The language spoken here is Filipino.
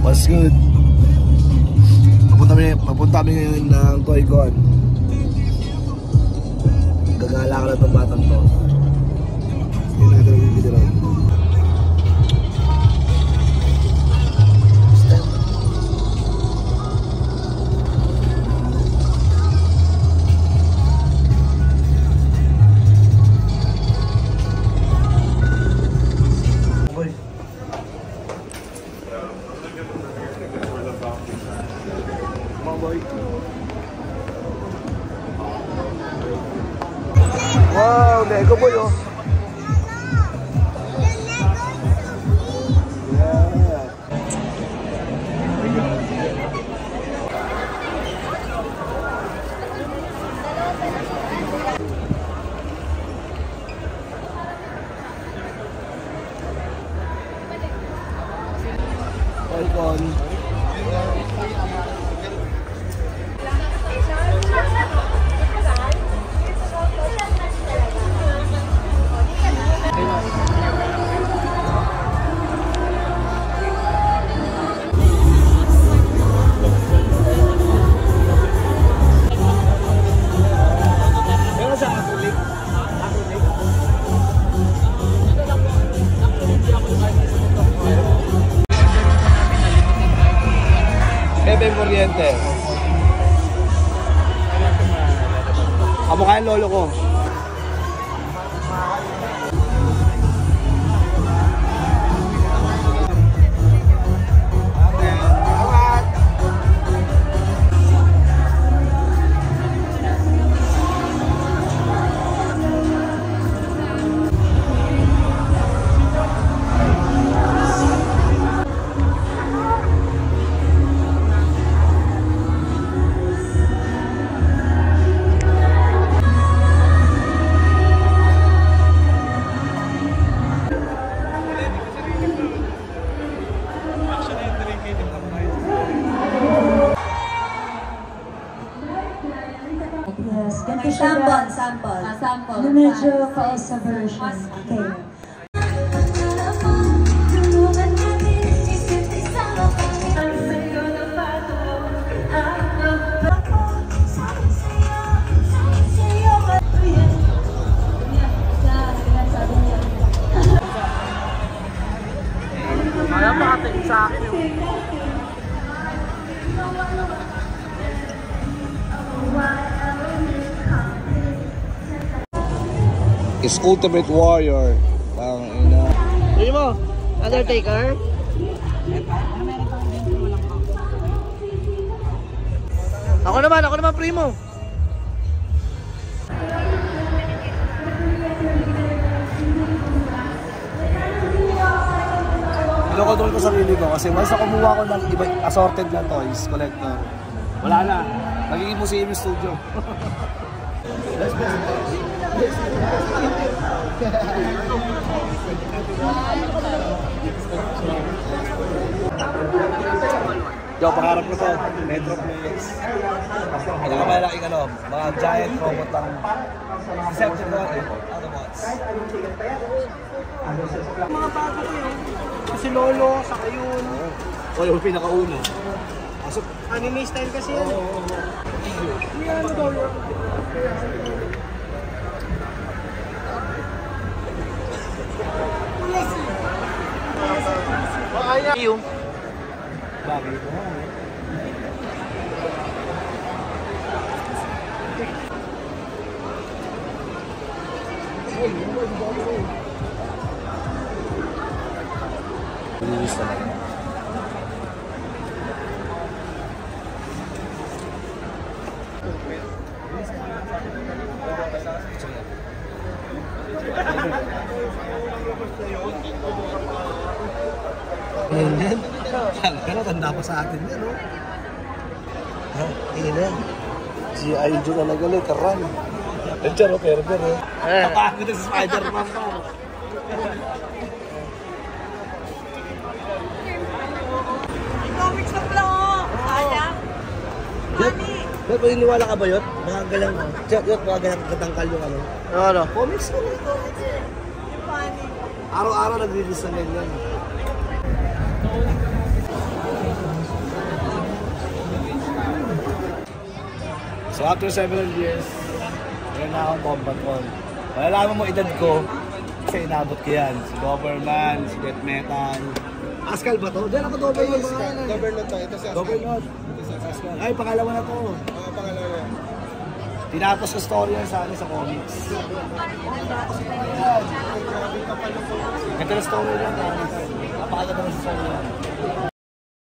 What's good? Papunta kami ngayon ng Toy-Con. Gagala ka na itong batang to. Hindi natin ang video ron. Wow, Lego boy oh. Toy-Con. Bebe Moriente. Kamukha yung lolo ko. Sample. The medyo pa-esa version. Okay. Ayaw makatingin sa akin yun. Is Ultimate Warrior. Tang ina. Tuloy mo, Undertaker. Ako naman primo. Loko-loko ko sarili ko kasi once na kumuha ko ng iba assorted na toys, collector. Wala na. Nagiging museum yung studio. Yo, pangarap ko to, Metroplex. Ito ka malaking mga giant robot ang Decepticon and Autobots. Mga bago ko yun. Si Lolo, saka yun. O yung pinakauna. Anime style kasi yan. Yan, Lolo. Yung bagay ito ha. Linis talaga. Ganyan. Pero tanda pa sa atin yan, no? Ha? Ilan? Si Aijo talaga, literal. Literal, Kerber, eh. Kapagod na si Spider-Man pa. Comics na lang, oh. Sayang. Mami. Pero paniniwala ka ba yun? Mga galang, yun, mga galang katangkal yung ano? Ano? Comics ko na ito. Yung funny. Araw-araw nag-release na ganyan. So after several years, meron na akong combat call. Malalaman mo edad ko, kasi inabot ko yan. Si Doberman, si Death Metal. Pascal ba to? Diyan ako Doberman ba nga? Doberman to. Ito si Ascal. Doberman. Pascal. Ay, pangalawa na to. Oo, pangalawa. Tinapos ko story yan sa akin sa comics. Ito na story lang. Napakaganda na sa story yan.